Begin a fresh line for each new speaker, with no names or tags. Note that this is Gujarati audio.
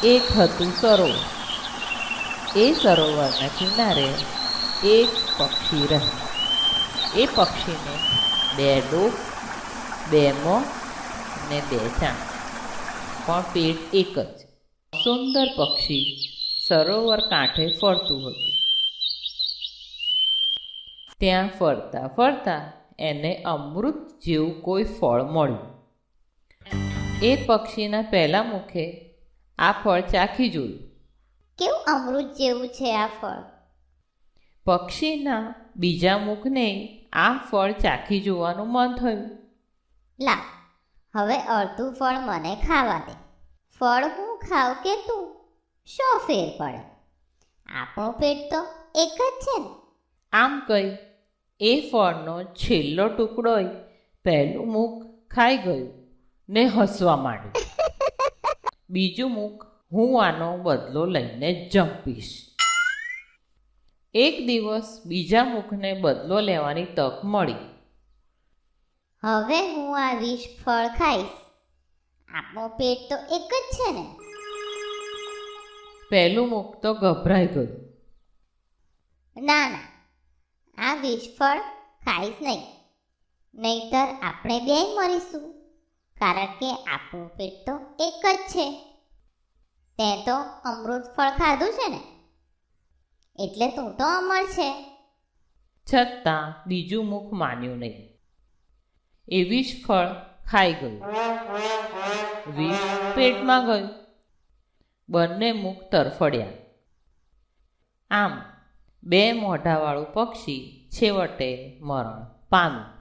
એક હતું સરોવર. એ સરોવરના કિનારે એક પક્ષી રહે. એ પક્ષીને 2 ડોક, 2 મોં ને 2 ચાંચ, પણ પેટ એક જ. સુંદર પક્ષી સરોવર કાંઠે ફરતું હતું. ત્યાં ફરતા ફરતા એને અમૃત જેવું કોઈ ફળ મળ્યું. એ પક્ષીના પહેલા મુખે આ ફળ ચાખી જોયું.
કેવું અમૃત જેવું છે આ ફળ?
પક્ષીના બીજા મુખને આ ફળ ચાખી જોવાનું મન થયું.
લા, હવે અડધું ફળ મને ખાવા દે. ફળ હું ખાવ કે તું, શો ફેર પડે? આપણું પેટ તો એક જ છે ને.
આમ કહી એ ફળનો છેલ્લો ટુકડોય પહેલું મુખ ખાઈ ગયું ને હસવા માંડ્યું. બીજું મુખ હું આનો બદલો લઈને જંપીશ. એક દિવસ બીજા મુખને બદલો લેવાની તક મળી.
હવે હું આ વિષ ફળ ખાઈશ. આપણું પેટ તો એક જ છે ને.
પહેલું મુખ તો ગભરાઈ ગયું.
ના ના, આ વિષ ફળ ખાઈશ નહીં. નહીતર આપણે બેય મરીશું, કારણ કે આપણું પેટ તો એક જ છે. તે તો અમૃત ફળ ખાધું છે ને, એટલે તું તો અમર છે.
છતાં બીજું મુખ માન્યું નહીં. એ વિષ ફળ ખાઈ ગયું. વિષ પેટમાં ગયું. બંને મુખ તરફડ્યા. આમ 2 મોઢાવાળું પક્ષી છેવટે મરણ પામ્યું.